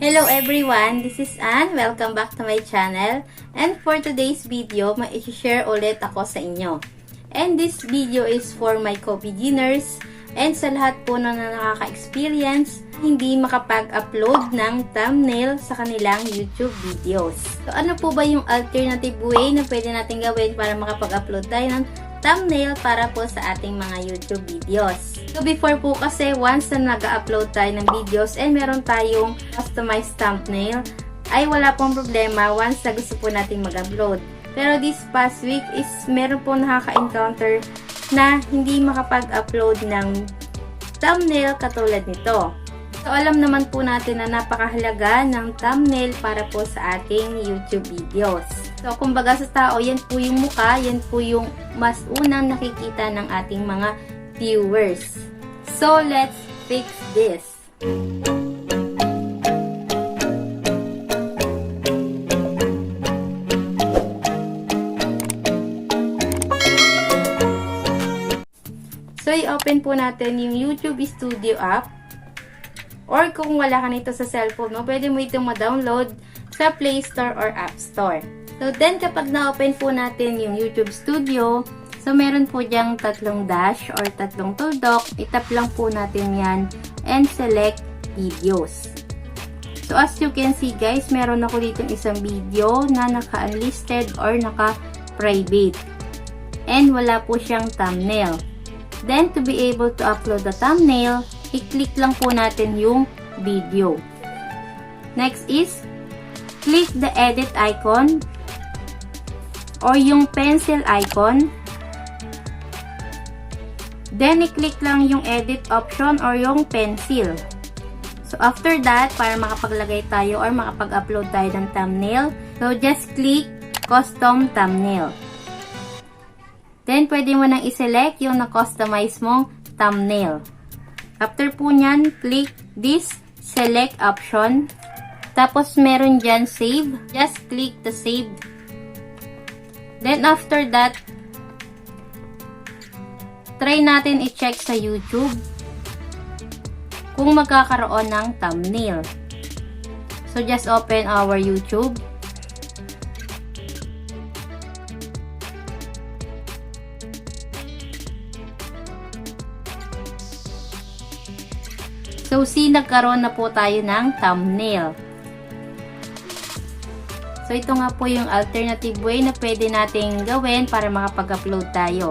Hello everyone, this is Ann. Welcome back to my channel. And for today's video, ma-share ulit ako sa inyo. And this video is for my co-beginners and sa lahat po na nakaka-experience hindi makapag-upload ng thumbnail sa kanilang YouTube videos. So ano po ba yung alternative way na pwede natin gawin para makapag-upload tayo ng thumbnail para po sa ating mga YouTube videos? So before po kasi once na nag-upload tayo ng videos and meron tayong customized thumbnail, ay wala pong problema once na gusto po natin mag-upload. Pero this past week is meron po nakaka-encounter na hindi makapag-upload ng thumbnail katulad nito. So alam naman po natin na napakahalaga ng thumbnail para po sa ating YouTube videos. So kumbaga sa tao, yan po yung mukha, yan po yung mas unang nakikita ng ating mga viewers. So let's fix this. So i-open po natin yung YouTube Studio app. Or kung wala ka nito sa cellphone mo, pwede mo itong ma-download sa Play Store or App Store. So then kapag na-open po natin yung YouTube Studio, so meron po diyang tatlong dash or tatlong tuldok. Itap lang po natin yan and select videos. So as you can see guys, meron ako ditong isang video na naka-unlisted or naka-private. And wala po siyang thumbnail. Then to be able to upload the thumbnail, i-click lang po natin yung video. Next is, click the edit icon or yung pencil icon. Then, i-click lang yung edit option or yung pencil. So, after that, para makapaglagay tayo or makapag-upload tayo ng thumbnail, so just click custom thumbnail. Then, pwede mo nang i-select yung na-customize mong thumbnail. After po nyan, click this select option. Tapos, meron dyan save. Just click the save. Then, after that, try natin i-check sa YouTube kung magkakaroon ng thumbnail. So, just open our YouTube. So, nagkaroon na po tayo ng thumbnail. So, ito nga po yung alternative way na pwede nating gawin para makapag-upload tayo.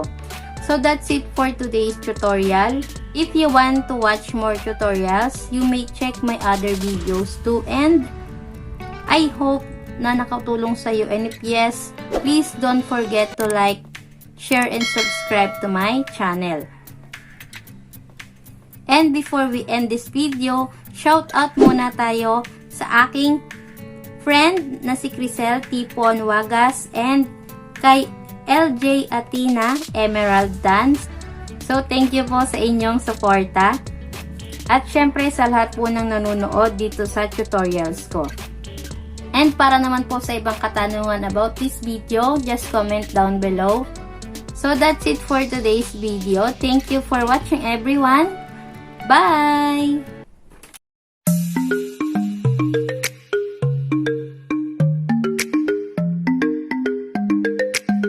So, that's it for today's tutorial. If you want to watch more tutorials, you may check my other videos too. And I hope na nakatulong sa'yo. And if yes, please don't forget to like, share, and subscribe to my channel. And before we end this video, shout out muna tayo sa aking friend na si Crisel Tipon Wagas and kay LJ Atina Emerald Dance. So, thank you po sa inyong suporta. At syempre sa lahat po ng nanonood dito sa tutorials ko. And para naman po sa ibang katanungan about this video, just comment down below. So, that's it for today's video. Thank you for watching everyone. Bye!